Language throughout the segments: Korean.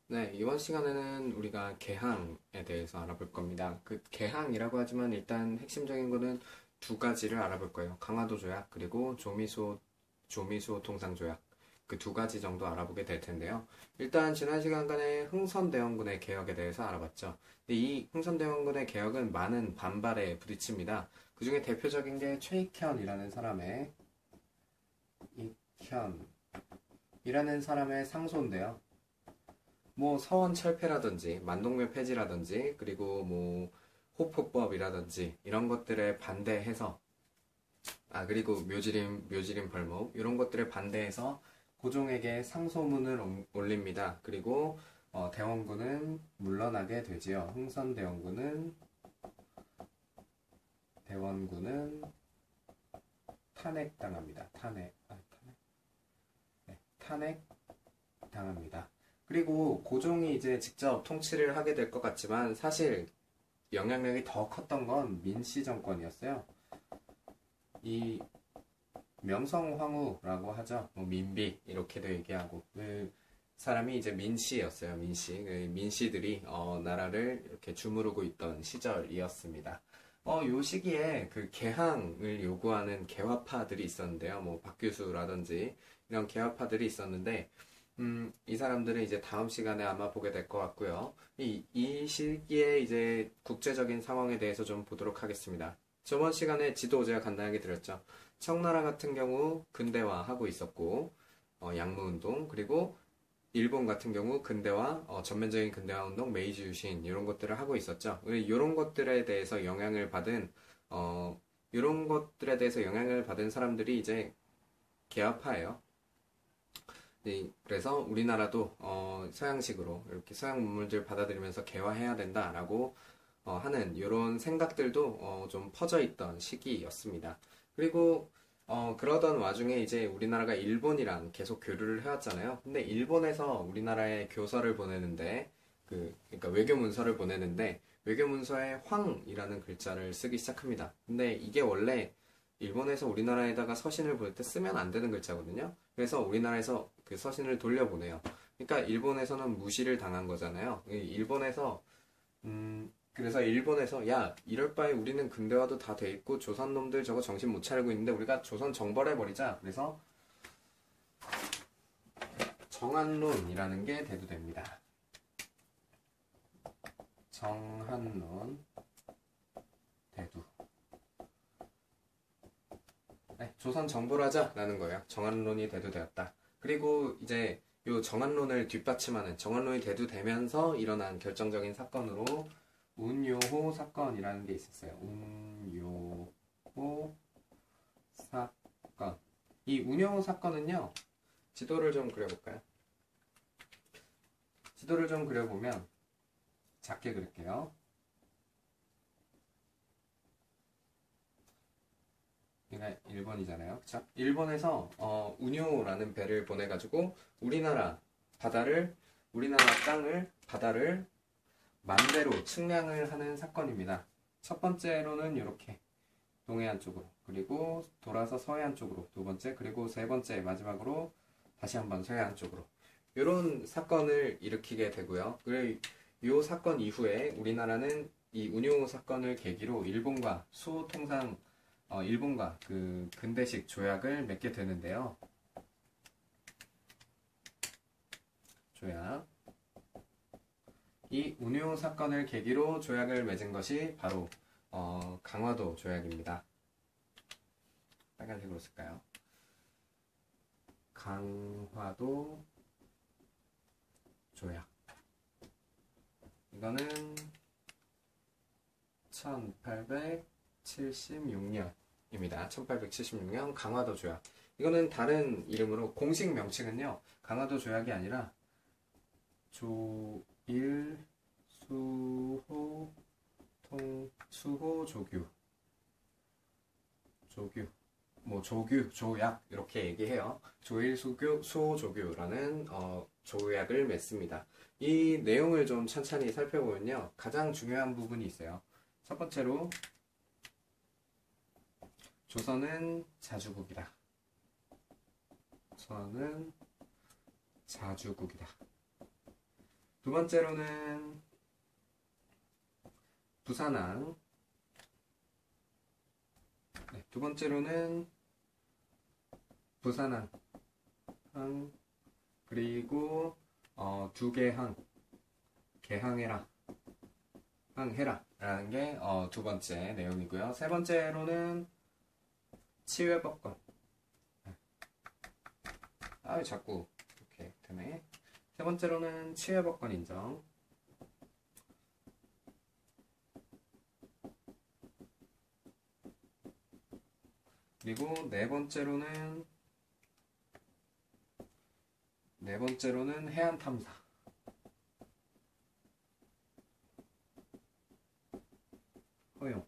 네, 이번 시간에는 우리가 개항에 대해서 알아볼 겁니다. 그 개항이라고 하지만 일단 핵심적인 거는 두 가지를 알아볼 거예요. 강화도 조약 그리고 조미수 통상 조약. 그 두 가지 정도 알아보게 될 텐데요. 일단 지난 시간간에 흥선대원군의 개혁에 대해서 알아봤죠. 근데 이 흥선대원군의 개혁은 많은 반발에 부딪힙니다. 그 중에 대표적인 게 최익현이라는 사람의 상소인데요. 뭐 서원 철폐라든지 만동면 폐지라든지 그리고 뭐 호포법이라든지 이런 것들에 반대해서 그리고 묘지림 벌목 이런 것들에 반대해서 고종에게 상소문을 올립니다. 그리고 대원군은 물러나게 되지요. 대원군은 탄핵당합니다. 탄핵당합니다. 그리고 고종이 이제 직접 통치를 하게 될 것 같지만 사실 영향력이 더 컸던 건 민씨 정권이었어요. 이 명성황후라고 하죠. 뭐 민비 이렇게도 얘기하고 그 사람이 이제 민씨였어요. 민씨. 그 민씨들이 나라를 이렇게 주무르고 있던 시절이었습니다. 요 시기에 그 개항을 요구하는 개화파들이 있었는데요. 뭐 박규수라든지 이런 개화파들이 있었는데 이 사람들은 이제 다음 시간에 아마 보게 될 것 같고요. 이 시기에 이제 국제적인 상황에 대해서 좀 보도록 하겠습니다. 저번 시간에 지도 제가 간단하게 드렸죠. 청나라 같은 경우 근대화하고 있었고, 양무운동, 그리고 일본 같은 경우 근대화, 전면적인 근대화 운동, 메이지 유신, 이런 것들을 하고 있었죠. 이런 것들에 대해서 어, 이런 것들에 대해서 영향을 받은 사람들이 이제 개화파예요. 네, 그래서 우리나라도 서양식으로 이렇게 서양 문물들 받아들이면서 개화해야 된다라고 하는 이런 생각들도 좀 퍼져 있던 시기였습니다. 그리고 그러던 와중에 이제 우리나라가 일본이랑 계속 교류를 해왔잖아요. 근데 일본에서 우리나라에 교서를 보내는데 그러니까 외교 문서를 보내는데 외교 문서에 황이라는 글자를 쓰기 시작합니다. 근데 이게 원래 일본에서 우리나라에다가 서신을 보낼 때 쓰면 안 되는 글자거든요. 그래서 우리나라에서 그 서신을 돌려보내요. 그러니까 일본에서는 무시를 당한 거잖아요. 그래서 일본에서 야 이럴 바에 우리는 근대화도 다 돼 있고 조선 놈들 저거 정신 못 차리고 있는데 우리가 조선 정벌해 버리자. 그래서 정한론이라는 게 대두됩니다. 정한론 대두. 네, 조선 정벌하자라는 거예요. 정한론이 대두되었다. 그리고 이제 요 정한론을 뒷받침하는 정한론이 대두되면서 일어난 결정적인 사건으로 운요호 사건이라는 게 있었어요. 운요호 사건. 이 운요호 사건은요. 지도를 좀 그려볼까요? 지도를 좀 그려보면 작게 그릴게요. 얘가 일본이잖아요. 그쵸? 일본에서 운요라는 배를 보내가지고 우리나라 땅을 바다를 만대로 측량을 하는 사건입니다. 첫 번째로는 이렇게 동해안 쪽으로, 그리고 돌아서 서해안 쪽으로 두 번째, 그리고 세 번째 마지막으로 다시 한번 서해안 쪽으로 이런 사건을 일으키게 되고요. 그리고 이 사건 이후에 우리나라는 이 운요 사건을 계기로 일본과 그 근대식 조약을 맺게 되는데요. 조약. 이 운요 사건을 계기로 조약을 맺은 것이 바로 강화도 조약입니다. 빨간색으로 쓸까요? 강화도 조약. 이거는 1876년입니다. 1876년 강화도 조약. 이거는 다른 이름으로 공식 명칭은요. 강화도 조약이 아니라 조일 수호 조규 뭐 조약 이렇게 얘기해요. 조일 수호 조규라는 조약을 맺습니다. 이 내용을 좀 천천히 살펴보면요. 가장 중요한 부분이 있어요. 첫 번째로 조선은 자주국이다. 조선은 자주국이다. 두 번째로는 부산항. 네, 두 번째로는 부산항. 그리고 두 개 항. 개항해라. 항해라. 라는 게 두 번째 내용이고요. 세 번째로는 치외법권. 아, 자꾸 이렇게 되네. 세 번째로는 치외법권 인정. 그리고 네 번째로는 해안 탐사. 허용.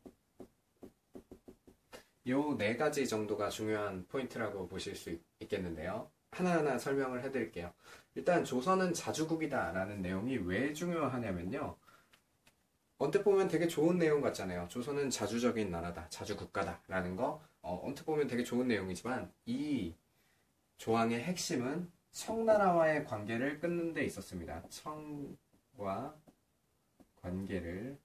요 네 가지 정도가 중요한 포인트라고 보실 수 있겠는데요. 하나하나 설명을 해드릴게요. 일단 조선은 자주국이다 라는 내용이 왜 중요하냐면요. 언뜻 보면 되게 좋은 내용 같잖아요. 조선은 자주적인 나라다, 자주국가다 라는 거 언뜻 보면 되게 좋은 내용이지만 이 조항의 핵심은 청나라와의 관계를 끊는 데 있었습니다. 청과 관계를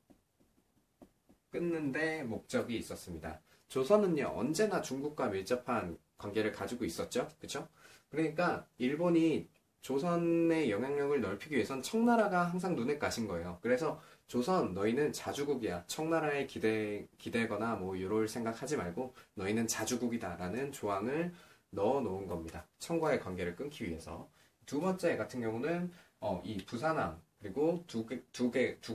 끊는 데 목적이 있었습니다. 조선은요, 언제나 중국과 밀접한 관계를 가지고 있었죠. 그쵸? 그러니까 일본이 조선의 영향력을 넓히기 위해선 청나라가 항상 눈에 가신 거예요. 그래서 조선 너희는 자주국이야. 청나라에 기대거나 뭐 이럴 생각하지 말고 너희는 자주국이다 라는 조항을 넣어 놓은 겁니다. 청과의 관계를 끊기 위해서. 두 번째 같은 경우는 이 부산항 그리고 두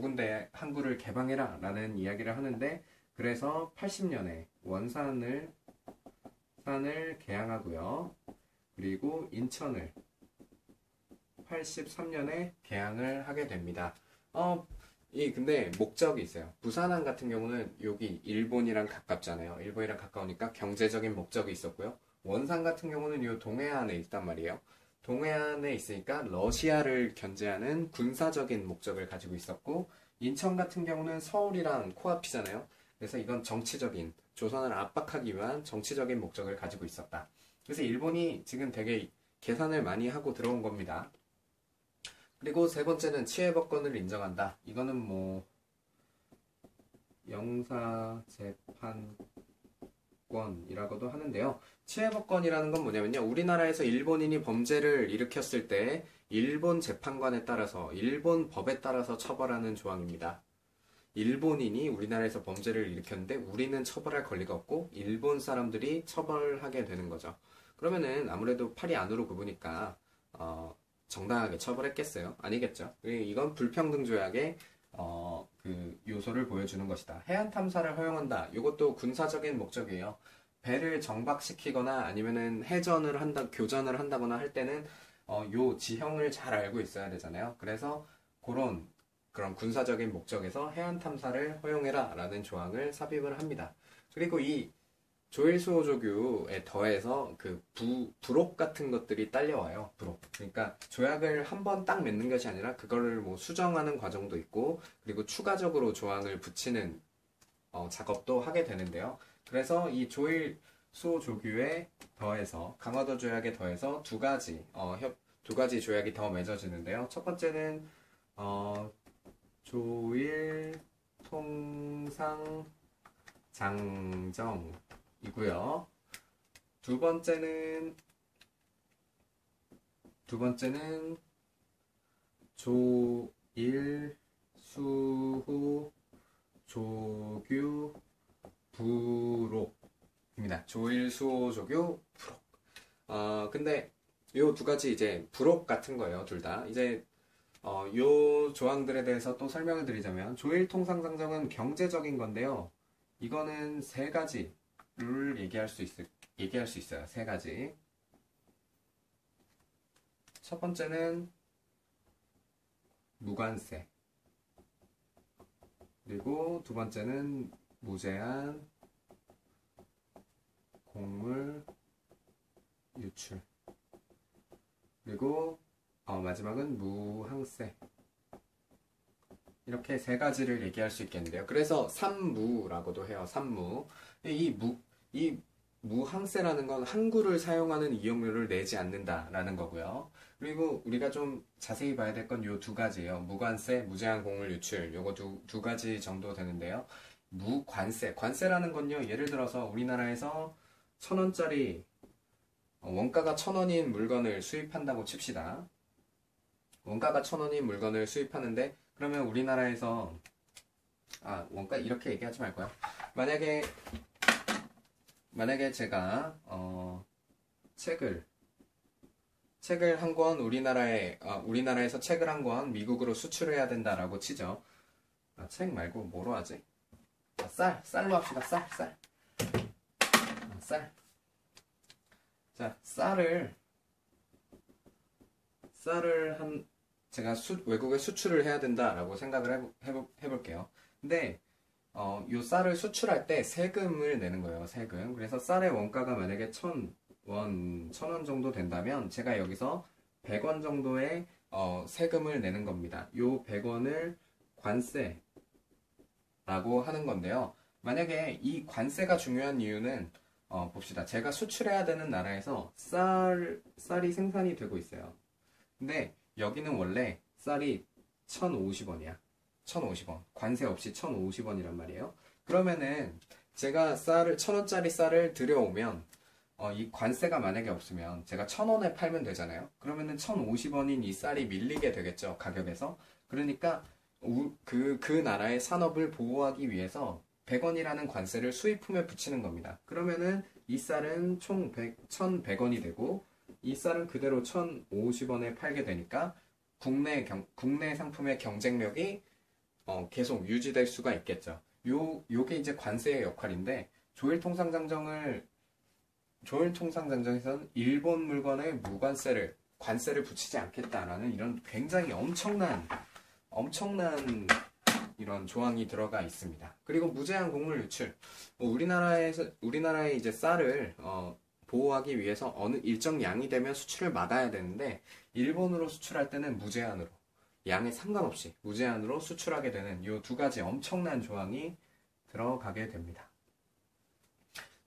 군데 항구를 개방해라 라는 이야기를 하는데, 그래서 80년에 원산을 개항하고요. 그리고 인천을 83년에 개항을 하게 됩니다. 근데 목적이 있어요. 부산항 같은 경우는 여기 일본이랑 가깝잖아요. 일본이랑 가까우니까 경제적인 목적이 있었고요. 원산 같은 경우는 이 동해안에 있단 말이에요. 동해안에 있으니까 러시아를 견제하는 군사적인 목적을 가지고 있었고, 인천 같은 경우는 서울이랑 코앞이잖아요. 그래서 이건 정치적인, 조선을 압박하기 위한 정치적인 목적을 가지고 있었다. 그래서 일본이 지금 되게 계산을 많이 하고 들어온 겁니다. 그리고 세 번째는 치외법권을 인정한다. 이거는 뭐 영사재판권이라고도 하는데요. 치외법권이라는 건 뭐냐면요, 우리나라에서 일본인이 범죄를 일으켰을 때 일본 재판관에 따라서, 일본 법에 따라서 처벌하는 조항입니다. 일본인이 우리나라에서 범죄를 일으켰는데 우리는 처벌할 권리가 없고 일본 사람들이 처벌하게 되는 거죠. 그러면은 아무래도 팔이 안으로 굽으니까 정당하게 처벌했겠어요? 아니겠죠. 이건 불평등 조약의 그 요소를 보여주는 것이다. 해안 탐사를 허용한다. 이것도 군사적인 목적이에요. 배를 정박시키거나 아니면은 교전을 한다거나 할 때는 요 지형을 잘 알고 있어야 되잖아요. 그래서 그런 군사적인 목적에서 해안 탐사를 허용해라 라는 조항을 삽입을 합니다. 그리고 이 조일수호조규에 더해서 그 부록 같은 것들이 딸려와요. 부록. 그러니까 조약을 한 번 딱 맺는 것이 아니라 그거를 뭐 수정하는 과정도 있고, 그리고 추가적으로 조항을 붙이는 작업도 하게 되는데요. 그래서 이 조일수호조규에 더해서, 강화도 조약에 더해서 두 가지 조약이 더 맺어지는데요. 첫 번째는 조일통상장정이고요. 두 번째는 조일수호조규 부록입니다. 조일수호조규 부록. 근데 요 두 가지 이제 부록 같은 거예요. 둘 다. 이제 요 조항들에 대해서 또 설명을 드리자면, 조일통상장정은 경제적인 건데요. 이거는 세 가지를 얘기할 수 있어요. 세 가지. 첫 번째는 무관세. 그리고 두 번째는 무제한 곡물 유출. 그리고 마지막은 무항세. 이렇게 세 가지를 얘기할 수 있겠는데요. 그래서 삼무라고도 해요. 삼무. 이 무항세라는 건 항구를 사용하는 이용료를 내지 않는다라는 거고요. 그리고 우리가 좀 자세히 봐야 될 건 요 두 가지예요. 무관세, 무제한 곡물 유출. 요거 두 가지 정도 되는데요. 무관세. 관세라는 건요. 예를 들어서 우리나라에서 1,000원짜리 원가가 1,000원인 물건을 수입한다고 칩시다. 원가가 1,000원인 물건을 수입하는데 그러면 우리나라에서 원가 이렇게 얘기하지 말고요. 만약에 제가 책을 한 권 우리나라에서 책을 한 권 미국으로 수출해야 된다라고 치죠. 책 말고 뭐로 하지? 쌀로 합시다. 쌀. 자, 제가 외국에 수출을 해야 된다라고 생각을 해볼게요. 근데 요 쌀을 수출할 때 세금을 내는 거예요. 세금. 그래서 쌀의 원가가 만약에 1,000원 정도 된다면 제가 여기서 100원 정도의 세금을 내는 겁니다. 요 100원을 관세라고 하는 건데요. 만약에 이 관세가 중요한 이유는 봅시다. 제가 수출해야 되는 나라에서 쌀이 생산이 되고 있어요. 근데 여기는 원래 쌀이 1,050원이야. 1,050원. 관세 없이 1,050원이란 말이에요. 그러면은 제가 1,000원짜리 쌀을 들여오면 이 관세가 만약에 없으면 제가 1,000원에 팔면 되잖아요. 그러면은 1,050원인 이 쌀이 밀리게 되겠죠. 가격에서. 그러니까 그 나라의 산업을 보호하기 위해서 100원이라는 관세를 수입품에 붙이는 겁니다. 그러면은 이 쌀은 총 1,100원이 되고 이 쌀은 그대로 1,050원에 팔게 되니까 국내 상품의 경쟁력이 계속 유지될 수가 있겠죠. 요게 이제 관세의 역할인데 조일통상장정에서는 일본 물건에 관세를 붙이지 않겠다라는 이런 굉장히 엄청난 이런 조항이 들어가 있습니다. 그리고 무제한 곡물 유출. 우리나라의 이제 쌀을 보호하기 위해서 어느 일정 양이 되면 수출을 막아야 되는데 일본으로 수출할 때는 무제한으로 양에 상관없이 무제한으로 수출하게 되는 이 두 가지 엄청난 조항이 들어가게 됩니다.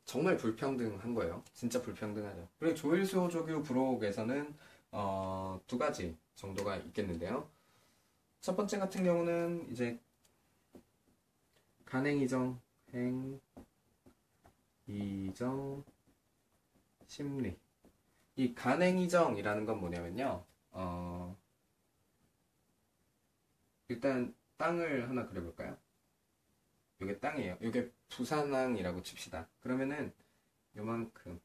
정말 불평등한 거예요. 진짜 불평등하죠. 그리고 조일수호조교 부록에서는 두 가지 정도가 있겠는데요. 첫 번째 같은 경우는 이제 간행이정, 행이정, 심리. 이 간행이정이라는 건 뭐냐면요. 일단 땅을 하나 그려볼까요? 요게 땅이에요. 요게 부산항이라고 칩시다. 그러면은 요만큼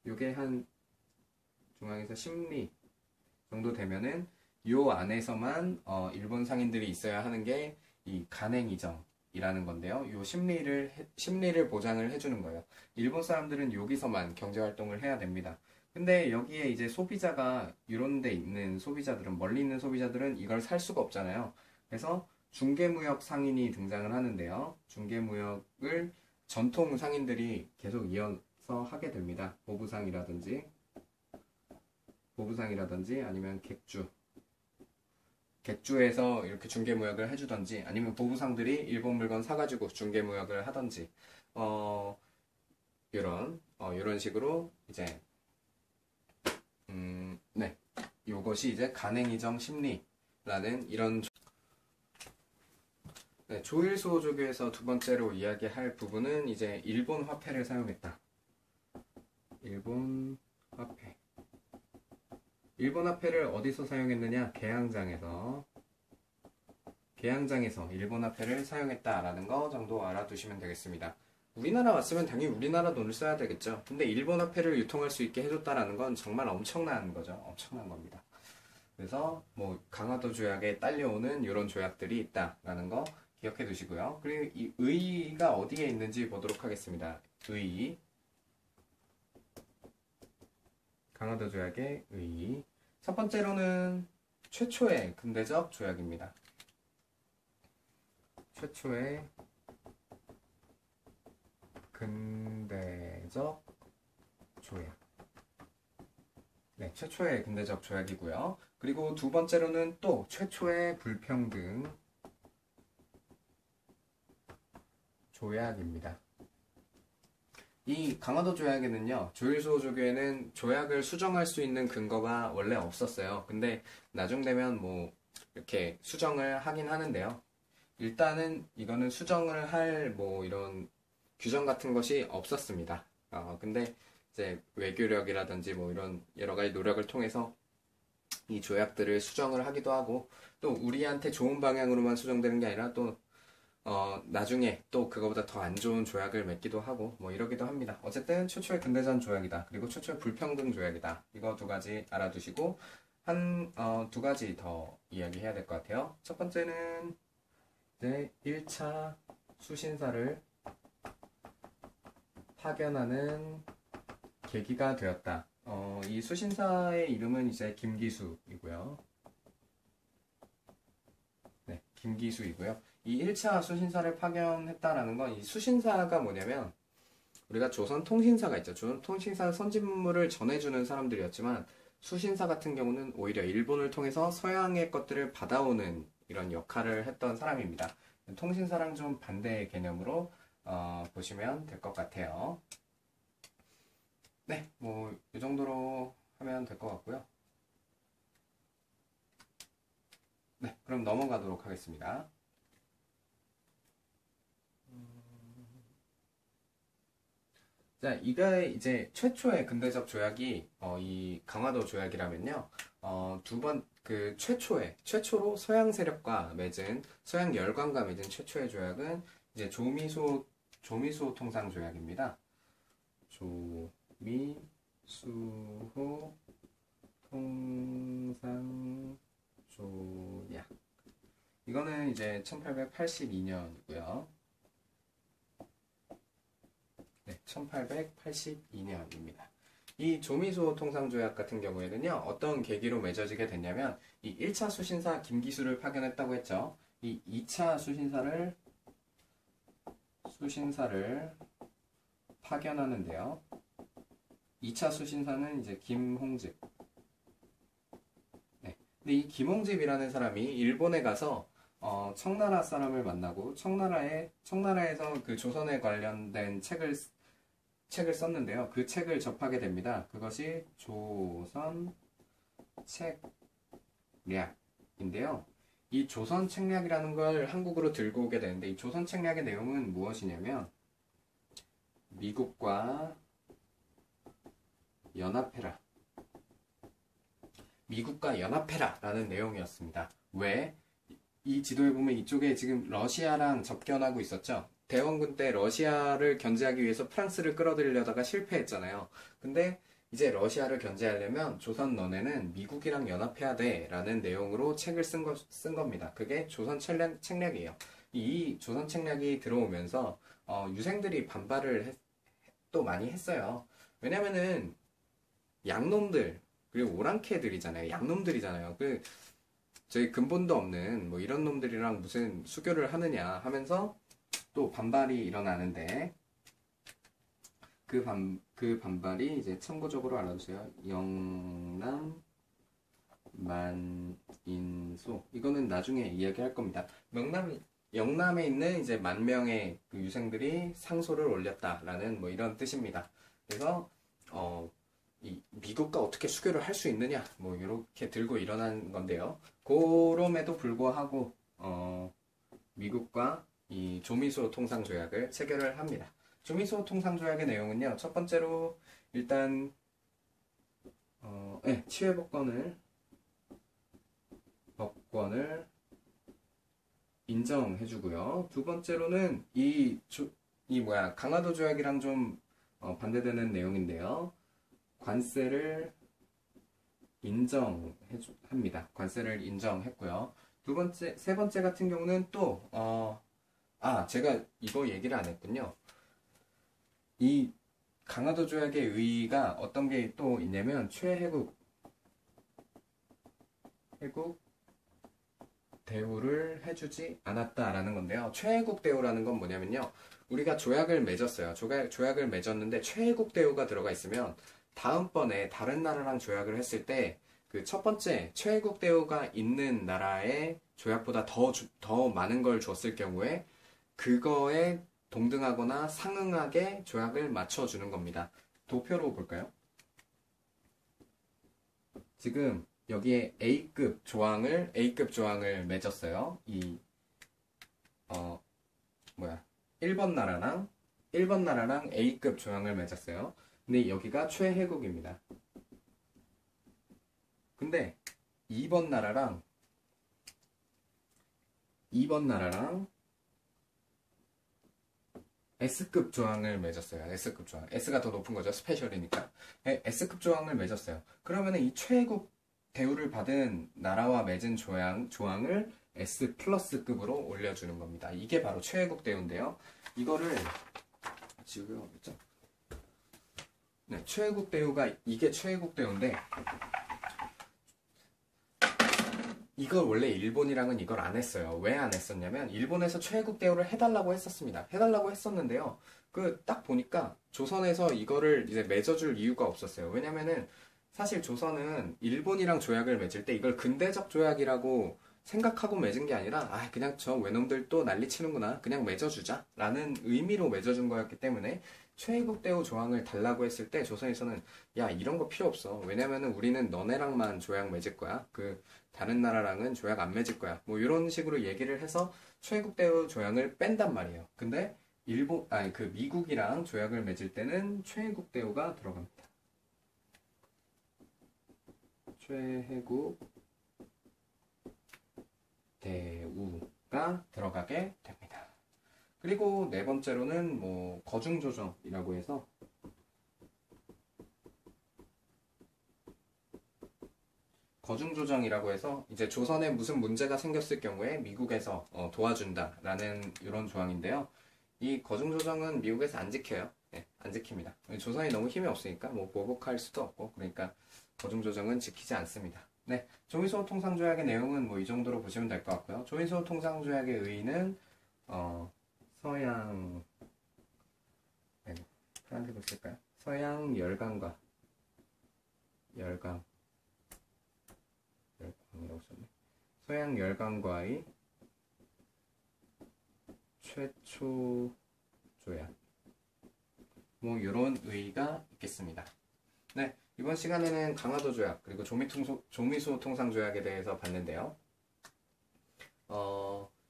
요게 한 중앙에서 10리 정도 되면은 요 안에서만 일본 상인들이 있어야 하는 게 이 간행이정이라는 건데요. 요 10리를 보장을 해주는 거예요. 일본 사람들은 여기서만 경제활동을 해야 됩니다. 근데 여기에 이제 소비자가 이런 데 있는 소비자들은 멀리 있는 소비자들은 이걸 살 수가 없잖아요. 그래서 중개무역 상인이 등장을 하는데요. 중개무역을 전통 상인들이 계속 이어서 하게 됩니다. 보부상이라든지 아니면 객주에서 이렇게 중개무역을 해주던지 아니면 보부상들이 일본 물건 사가지고 중개무역을 하던지 이런 식으로 이제 네, 요것이 이제 간행이정 심리라는 이런 네, 조일수호조교에서 두 번째로 이야기할 부분은 이제 일본 화폐를 사용했다. 일본 화폐를 어디서 사용했느냐? 개항장에서 일본 화폐를 사용했다라는 거 정도 알아두시면 되겠습니다. 우리나라 왔으면 당연히 우리나라 돈을 써야 되겠죠. 근데 일본 화폐를 유통할 수 있게 해줬다라는 건 정말 엄청난 거죠. 엄청난 겁니다. 그래서 뭐 강화도 조약에 딸려오는 이런 조약들이 있다라는 거 기억해 두시고요. 그리고 이 의의가 어디에 있는지 보도록 하겠습니다. 의의. 강화도 조약의 의의. 첫 번째로는 최초의 근대적 조약입니다. 최초의 근대적 조약. 네, 최초의 근대적 조약이고요. 그리고 두 번째로는 또 최초의 불평등 조약입니다. 이 강화도 조약에는요, 조일소 조교에는 조약을 수정할 수 있는 근거가 원래 없었어요. 근데 나중 되면 뭐 이렇게 수정을 하긴 하는데요. 일단은 이거는 수정을 할 뭐 이런 규정 같은 것이 없었습니다. 근데 이제 외교력이라든지 뭐 이런 여러 가지 노력을 통해서 이 조약들을 수정을 하기도 하고 또 우리한테 좋은 방향으로만 수정되는 게 아니라 또 나중에 또 그거보다 더 안 좋은 조약을 맺기도 하고 뭐 이러기도 합니다. 어쨌든 최초의 근대전 조약이다. 그리고 최초의 불평등 조약이다. 이거 두 가지 알아두시고 두 가지 더 이야기해야 될 것 같아요. 첫 번째는 이제 1차 수신사를 파견하는 계기가 되었다. 이 수신사의 이름은 이제 김기수이고요. 네, 김기수이고요. 이 1차 수신사를 파견했다라는 건 이 수신사가 뭐냐면 우리가 조선통신사가 있죠. 조선통신사 선진물을 전해주는 사람들이었지만 수신사 같은 경우는 오히려 일본을 통해서 서양의 것들을 받아오는 이런 역할을 했던 사람입니다. 통신사랑 좀 반대의 개념으로 보시면 될 것 같아요. 네, 뭐 이 정도로 하면 될 것 같고요. 네, 그럼 넘어가도록 하겠습니다. 자, 이가 이제 최초의 근대적 조약이 이 강화도 조약이라면요. 최초로 서양 세력과 맺은 서양 열강과 맺은 최초의 조약은 이제 조미수 통상 조약입니다. 조미수 통상 조약. 이거는 이제 1882년이고요. 네, 1882년입니다. 이 조미수 통상조약 같은 경우에는요, 어떤 계기로 맺어지게 됐냐면, 이 1차 수신사 김기수를 파견했다고 했죠. 이 2차 수신사를 파견하는데요. 2차 수신사는 이제 김홍집. 네. 근데 이 김홍집이라는 사람이 일본에 가서 청나라 사람을 만나고 청나라에서 그 조선에 관련된 책을 썼는데요. 그 책을 접하게 됩니다. 그것이 조선 책략인데요. 이 조선 책략이라는 걸 한국으로 들고 오게 되는데 이 조선 책략의 내용은 무엇이냐면 미국과 연합해라. 미국과 연합해라라는 내용이었습니다. 왜? 이 지도에 보면 이쪽에 지금 러시아랑 접견하고 있었죠. 대원군 때 러시아를 견제하기 위해서 프랑스를 끌어들이려다가 실패했잖아요. 근데 이제 러시아를 견제하려면 조선 너네는 미국이랑 연합해야 돼 라는 내용으로 책을 쓴 겁니다. 그게 조선 책략이에요. 이 조선 책략이 들어오면서 유생들이 반발을 또 많이 했어요. 왜냐면은 양놈들 그리고 오랑캐들이잖아요. 양놈들이잖아요. 저희 근본도 없는 뭐 이런 놈들이랑 무슨 수교를 하느냐 하면서 또 반발이 일어나는데 그 반발이 이제 참고적으로 알아두세요. 영남 만인소 이거는 나중에 이야기할 겁니다. 영남에 있는 이제 10,000명의 그 유생들이 상소를 올렸다라는 뭐 이런 뜻입니다. 그래서 이 미국과 어떻게 수교를 할 수 있느냐 뭐 이렇게 들고 일어난 건데요. 그럼에도 불구하고 미국과 이 조미수 통상조약을 체결을 합니다. 조미수 통상조약의 내용은요. 첫 번째로 일단 치외법권을 인정해주고요. 두 번째로는 강화도 조약이랑 좀 반대되는 내용인데요. 관세를 인정합니다. 관세를 인정했고요. 세 번째 같은 경우는 또, 제가 이거 얘기를 안 했군요. 이 강화도 조약의 의의가 어떤 게 또 있냐면, 최혜국 대우를 해주지 않았다라는 건데요. 최혜국 대우라는 건 뭐냐면요. 우리가 조약을 맺었어요. 조약을 맺었는데 최혜국 대우가 들어가 있으면 다음번에 다른 나라랑 조약을 했을 때 그 첫 번째 최혜국 대우가 있는 나라의 조약보다 더 많은 걸 줬을 경우에 그거에 동등하거나 상응하게 조약을 맞춰주는 겁니다. 도표로 볼까요? 지금 여기에 A급 조항을 맺었어요. 이 1번 나라랑 A급 조항을 맺었어요. 근데 여기가 최혜국입니다. 근데 2번 나라랑 S급 조항을 맺었어요. S급 조항. S가 더 높은 거죠. 스페셜이니까. S급 조항을 맺었어요. 그러면 이 최혜국 대우를 받은 나라와 맺은 조항을 S 플러스급으로 올려주는 겁니다. 이게 바로 최혜국 대우인데요. 이거를 지우개가 어딨죠? 네, 최혜국 대우가 이게 최혜국 대우인데 이걸 원래 일본이랑은 이걸 안 했어요. 왜 안 했었냐면 일본에서 최혜국 대우를 해달라고 했었습니다. 해달라고 했었는데요. 그 딱 보니까 조선에서 이거를 이제 맺어줄 이유가 없었어요. 왜냐면은 사실 조선은 일본이랑 조약을 맺을 때 이걸 근대적 조약이라고 생각하고 맺은 게 아니라 그냥 저 외놈들 또 난리치는구나 그냥 맺어주자 라는 의미로 맺어준 거였기 때문에 최혜국 대우 조항을 달라고 했을 때 조선에서는 야 이런 거 필요 없어. 왜냐면은 우리는 너네랑만 조약 맺을 거야. 그 다른 나라랑은 조약 안 맺을 거야. 뭐 이런 식으로 얘기를 해서 최혜국 대우 조약을 뺀단 말이에요. 근데 미국이랑 조약을 맺을 때는 최혜국 대우가 들어갑니다. 최혜국 대우가 들어가게 됩니다. 그리고 네 번째로는 뭐 거중조정이라고 해서 이제 조선에 무슨 문제가 생겼을 경우에 미국에서 도와준다라는 이런 조항인데요. 이 거중조정은 미국에서 안 지켜요. 네, 안 지킵니다. 조선이 너무 힘이 없으니까 뭐 보복할 수도 없고 그러니까 거중조정은 지키지 않습니다. 네, 조미소통상조약의 내용은 뭐 이 정도로 보시면 될 것 같고요. 조미소통상조약의 의의는 서양 프란티고 쓸까요? 서양 열강이라고 썼네. 서양 열강과의 최초 조약 뭐 이런 의의가 있겠습니다. 네, 이번 시간에는 강화도 조약 그리고 조미소 통상 조약에 대해서 봤는데요.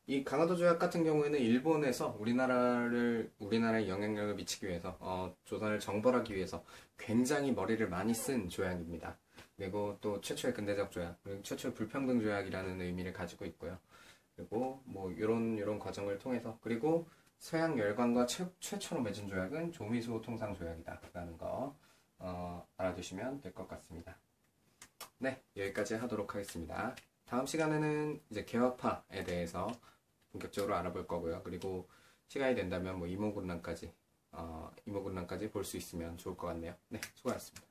이 강화도 조약 같은 경우에는 일본에서 우리나라에 영향력을 미치기 위해서 조선을 정벌하기 위해서 굉장히 머리를 많이 쓴 조약입니다. 그리고 또 최초의 근대적 조약, 그리고 최초의 불평등 조약이라는 의미를 가지고 있고요. 그리고 뭐 이런 과정을 통해서 그리고 서양 열강과 최초로 맺은 조약은 조미소 통상 조약이다라는 거 알아두시면 될 것 같습니다. 네, 여기까지 하도록 하겠습니다. 다음 시간에는 이제 개화파에 대해서 본격적으로 알아볼 거고요. 그리고 시간이 된다면 뭐 이모군란까지 볼 수 있으면 좋을 것 같네요. 네, 수고하셨습니다.